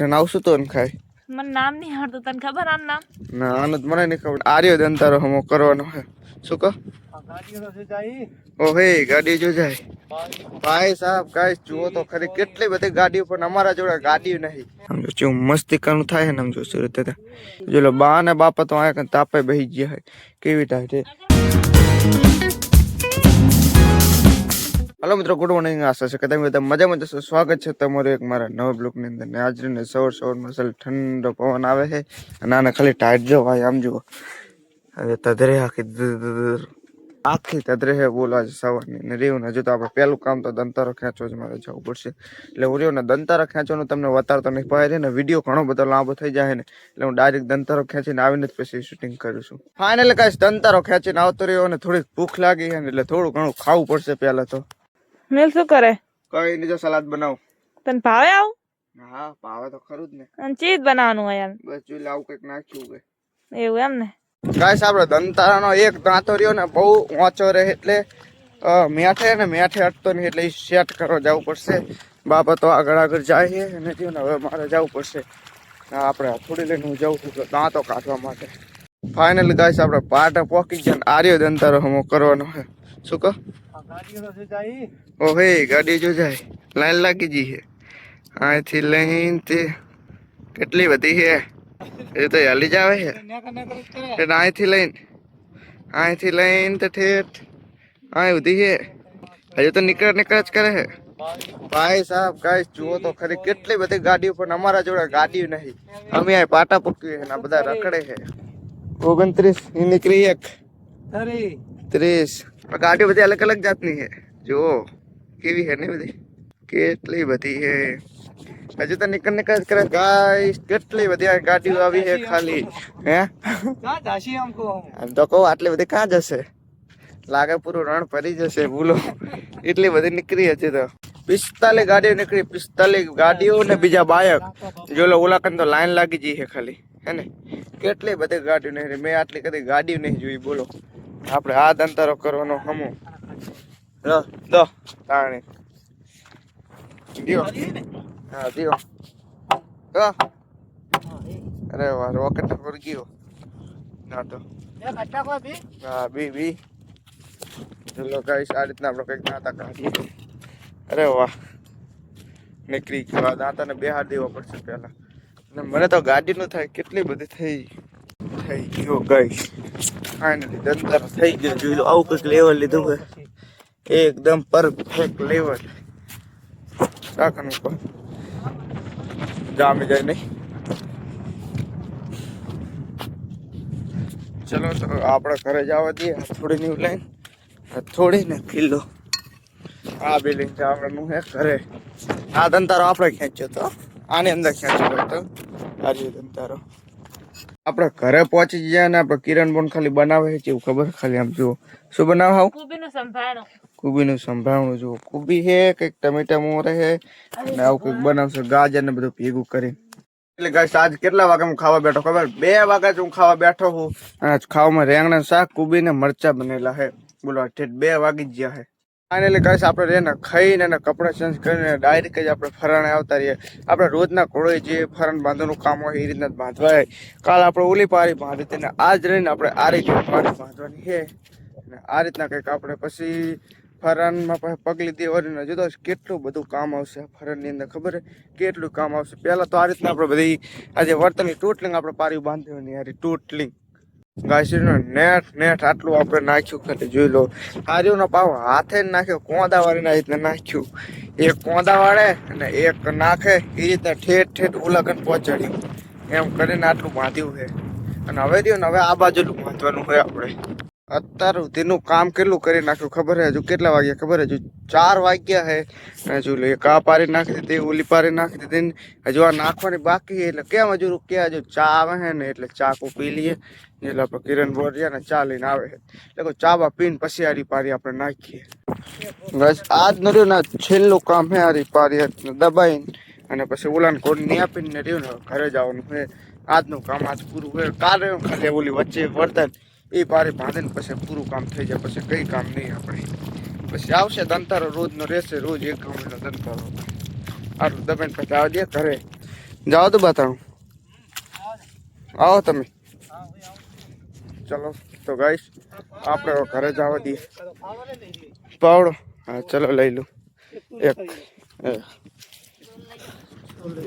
નાવ શું તો ખાય મને નામ નહીં આવડતું, તને ખબર આનું નામ? ના આનંદ મને નહીં ખબર. આર્યો દંતારો હમો કરવાનો હે. શું કહો? ઓ હે ગાડી જો જાય ભાઈ સાહેબ. ગાઈસ જુઓ તો ખરી કેટલી બધી ગાડીઓ, પણ અમારા જોડે ગાડીઓ નહીં. સમજો ચેવું મસ્તી કરનું થાય ને. સમજો સુરત જો લો બા ને બાપા તો આયા તાપે બેહી ગયા હે. કેવી થાય છે. हेलो मित्रों, गुड मॉर्निंग. आशा છે કે તમે બધા મજામાં જશો. સ્વાગત છે તમારું એક મારા નવા બ્લોગ ની અંદર. ને આજને સવાર માં ઠંડો પવન આવે છે અને આને ખાલી ટાઈટ જો ભાઈ આમ જુઓ. હવે તદરે આખી તદરે હે બોલો આજે સવારની. ને રેવું હજુ તો આપણે પહેલું કામ તો દંતારો ખેંચવો જ મારે જવું પડશે. એટલે હું રહ્યો ને દંતારો ખેંચવાનું તમને વતારતો નહીં પાય ને. વિડીયો ઘણો બધો લાંબો થઈ જાય ને એટલે હું ડાયરેક્ટ દંતારો ખેંચીને આવીને જ પછી શૂટિંગ કરું છું. ફાઇનલી કાંઈ દંતારો ખેંચીને આવતો રહ્યો અને થોડીક ભૂખ લાગી છે ને એટલે થોડું ઘણું ખાવું પડશે પહેલા તો. મેલ શું કરે? કઈ નહીં, જો સલાડ બનાવું. તને ભાવે આવું? હા ભાવે તો ખરું જ ને. અને ચીજ બનાવવાનું હોય યાર. બસ જોઈ આવું કઈક નાખ્યું હોય એવું એમ ને. ગાઈસ આપણે દંતારાનો એક દાંતો રહ્યો ને બહુ ઊંચો રહે એટલે મેઠે ને મેઠે અટતો નહીં એટલે સેટ કરવા જવું પડશે. બાપા તો આગળ જાય છે અને ને હવે મારે જવું પડશે. આપણે થોડી લઈને હું જઉં છું દાંતો કાઢવા માટે. ફાઇનલી ગાઈસ આપણે પાટે પોકી ગયા ને આર્યો દંતારો હમો કરવાનો છે. શું કહો? ઓ હે ગાડી જો જાય લાઈન લાગી ગઈ છે. અહીંથી લઈને તે કેટલી બધી છે એ તો હાલી જ આવે છે. અહીંથી લઈને તો ઠેઠ અહીં બધી છે. હજુ તો નીકળ જ કરે છે ભાઈ સાહેબ. ગાઈસ જુઓ તો ખરી કેટલી બધી ગાડીઓ, પણ અમારા જોડે ગાડીઓ નહીં. અમે આ પાટા પૂકીએ છે ને બધા રખડે છે. 29 ની નીકળી એક 30 ગાડીઓ બધી અલગ અલગ જાતની છે. જો કેવી છે ને બધી કેટલી બધી છે. હજુ તો નીકળ જ કરે ગાઈસ. કેટલી બધી ગાડીઓ આવી છે ખાલી. હે આમ તો કહું આટલી બધી ક્યાં જશે? લાગે પૂરું રણ ભરી જશે બોલો. એટલી બધી નીકળી હતી તો 45 ગાડીઓ નીકળી. 45 ગાડીઓ ને બીજા બાયક જો લો ઓલાકન તો લાઈન લાગી જઈ છે ખાલી. હે ને કેટલી બધી ગાડીઓ નહીં. મેં આટલી કદી ગાડીઓ નહીં જોઈ બોલો. આપણે આ દંતારો કરવાનો હમો દો તાણે દિયો. હા દિયો. અરે વાહ રોકેટ પર ગયો ના તો હા બી ચલો ગાઈસ આ રીતના આપણે કઈક દાંતા કાઢીએ. અરે વાહ નીકળી ગયો. દાંતાને બેહાર દેવો પડશે પેલા. અને મને તો ગાડીનું થાય કેટલી બધી થઈ ગયો ગાઈસ. ફાઇનલી દંતારો થઈ ગયો. જોઈ લો આવું કંઈક લેવલ લીધું હોય એકદમ પરફેક્ટ લેવલ. કાકાનું પર જામી જાય નહીં. ચલો તો આપણે ઘરે જવા દઈએ. થોડી ન્યુ લાઈન થોડી ને કિલો આ બિલ્ડિંગ જવાનું હે ઘરે. આ દંતારો આપણે ખેંચ્યો તો આની અંદર ખેંચ્યો હતો આજે દંતારો. આપણે ઘરે પહોંચી ગયા ને આપણે કિરણ બોન ખાલી બનાવે છે એવું ખબર ખાલી. આમ જુઓ શું બનાવે? હાવ કુબીનું સંભાળણું જુઓ. કુબી છે કંઈક ટમેટા મોરે છે અને આવું કંઈક બનાવશે ગાજર ને બધું ભેગું કરી. એટલે ગાઈસ આજ કેટલા વાગે હું ખાવા બેઠો ખબર? 2 વાગે હું ખાવા બેઠો હું. અને ખાવામાં રેંગણા શાક કુબી ને મરચા બનેલા હે બોલો. 2 વાગી જ ગયા હે. ફાઇનલી ગાઈસ આપણે રેને ખાઈને અને કપડાં ચેન્જ કરીને ડાયરેક્ટ જ આપણે ફરાણે આવતા રહીએ. આપણે રોજના કોળોય જે ફરણ બાંધવાનું કામ હોય એ રીતના બાંધવાય. કાલ આપણે ઓલી પારી બાંધી હતી ને આજ રહીને આપણે આ રીતે પારી બાંધવાની છે. અને આ રીતના કંઈક આપણે પછી ફરનમાં પગલી દેવાની. હજુ તો કેટલું બધું કામ આવશે ફરનની અંદર ખબર કેટલું કામ આવશે. પહેલા તો આ રીતના આપણે બધી આજે વર્તનની ટોટલિંગ આપણે પારી બાંધવાની યાર ટોટલિંગ. ગાયસીનો નેટ આટલું આપણે નાખ્યું ખાલી જોઈ લો. આર્યોનો પાવ હાથે નાખ્યો કોંદા વાળીને આ રીતના નાખ્યું. એક કોંદા વાળે અને એક નાખે એ રીતના ઠેઠ ઉલાકન પહોંચાડ્યું. એમ કરીને આટલું બાંધ્યું છે. અને હવે રહ્યું ને હવે આ બાજુનું બાંધવાનું હોય આપણે. અત્યાર સુધીનું કામ કેટલું કરી નાખ્યું ખબર હે? હજુ કેટલા વાગ્યા ખબર? હજુ 4 વાગ્યા હે. હજુ એક આ પારી નાખી દીધી ઓલી પારી નાખી દીધી. હજુ આ નાખવાની બાકી છે. એટલે કેમ હજુ રૂપિયા હજુ ચા આવે છે ને એટલે ચા પી લઈએ. એટલે આપણે કિરણ બોરિયા ને ચા લઈને આવે છે એટલે ચા પીને પછી આરી પારી આપણે નાખીએ. બસ આજ ન રહ્યું ને છેલ્લું કામ હે આરી પારી દબાઈને અને પછી ઓલાને કોડ નહીં આપીને રહ્યું ને ઘરે જવાનું છે. આજનું કામ આજ પૂરું હોય. કાલે ખાલી ઓલી વચ્ચે વર્તન એ પારી બાંધીને પછી પૂરું કામ થઈ જાય. પછી કઈ કામ નહીં આપણે. પછી આવશે દંતારો રોજનો રહેશે. રોજ એક ગામનો દંતારો આટલું દબાઈને પછી આવવા દે ઘરે. જાઓ તો બતાવું. આવો તમે. ચલો તો ગાઈસ આપણે ઘરે જવા દઈએ. પાવડો હા ચલો લઈ લો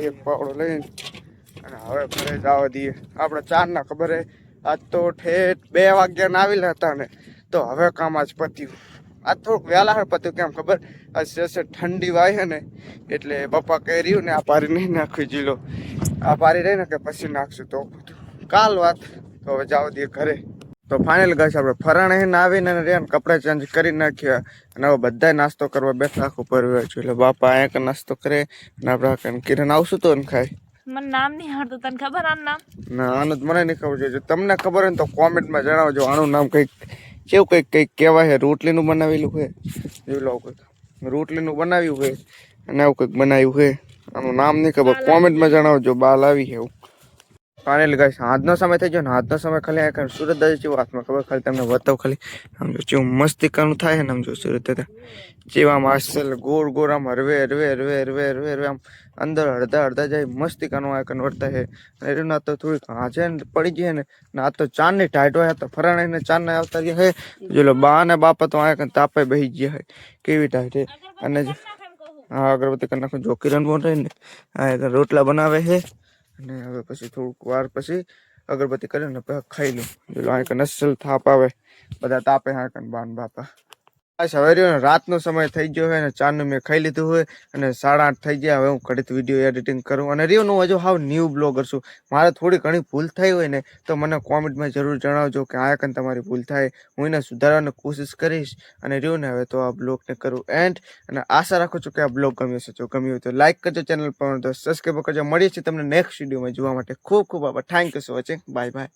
એક પાવડો લઈને અને હવે ઘરે જવા દઈએ. આપણે 4 ના ખબર હે આજ તો ઠેઠ 2 વાગ્યાના આવેલા હતા ને તો હવે કામ આજ પત્યું. આજ થોડુંક વહેલા પત્યું કેમ ખબર આજ ઠંડી વાય છે ને એટલે પપ્પા કહી રહ્યું ને આ પારી નહીં નાખવી જીલો આ પારી રહી ને કે પછી નાખશું તો કાલ વાત. તો હવે જવા દઈએ ઘરે. તો ફાઇનલ ગાઈસ આપણે ફરાણે ને આવીને રહ્યા કપડાં ચેન્જ કરી નાખ્યા અને હવે બધા નાસ્તો કરવા બેઠા આખું પરવ્યા છું. એટલે બાપા અહીંયા નાસ્તો કરે અને આપણે કિરણ આવશું તો ને ખાય. મને નામ નહીં આવડતું, તને ખબર આનું નામ? ના આનું મને નહીં ખબર છે. જો તમને ખબર હોય ને તો કોમેન્ટમાં જણાવજો. આનું નામ કંઈક કેવું કંઈક કહેવાય છે. રોટલીનું બનાવેલું છે જોઈ લો કંઈક રોટલીનું બનાવ્યું છે અને આવું કંઈક બનાવ્યું છે. આનું નામ નહીં ખબર, કોમેન્ટમાં જણાવજો. બાલ આવી છે એવું. ફાઇનલી ગાઈસ આજનો સમય થઈ ગયો ને આજનો સમય ખાલી આ સુરત દાદા જેવું હાથમાં ખબર ખાલી તમને બતાવ ખાલી સમજો જેવું મસ્તી કરવાનું થાય ને સમજો સુરત દાદા જેવા માસ્તર ગોળ ગોળ આમ હરવે હરવે હરવે હરવે હરવે હરવે આમ અંદર અડધા જાય મસ્તી કરવાનું આ કન્વર્ટ થાય છે. એટલે ના તો થોડીક હાજે ને પડી જાય ને આ તો ચાંદની ટાઈટ હોય તો ફરાણે ચાંદને આવતા રહ્યા હે. જો બા ને બાપા તો આ તાપે બેસી ગયા હોય કેવી ટાઈટ અને હા અગરબત્તી કરી નાખો. જો કિરણ બોલ રહી ને આ રોટલા બનાવે છે અને હવે પછી થોડુંક વાર પછી અગરબત્તી કરીને ખાઈ લઉં. જો આ નસલ થાપ આવે બધા તાપે હા બાન બાપા. હવે રહ્યો રાતનો સમય થઈ ગયો હોય ને ચાનું મેં ખાઈ લીધું હોય અને 8:30 થઈ ગયા. હવે હું ઘડીક વિડીયો એડિટિંગ કરું અને રહ્યો હું હજુ હાવ ન્યૂ બ્લોગર છું. મારે થોડી ઘણી ભૂલ થઈ હોય ને તો મને કોમેન્ટમાં જરૂર જણાવજો કે આ કન તમારી ભૂલ થાય. હું એને સુધારવાની કોશિશ કરીશ અને રહ્યો ને હવે તો આ બ્લોગને કરું એન્ડ અને આશા રાખું છું કે આ બ્લોગ ગમ્યો છે. જો ગમ્યું હોય તો લાઈક કરજો, ચેનલ પર તો સબસ્ક્રાઈબ કરજો. મળીએ છીએ તમને નેક્સ્ટ વિડીયોમાં જોવા માટે. ખૂબ ખૂબ આભાર. Thank you so much. Bye bye.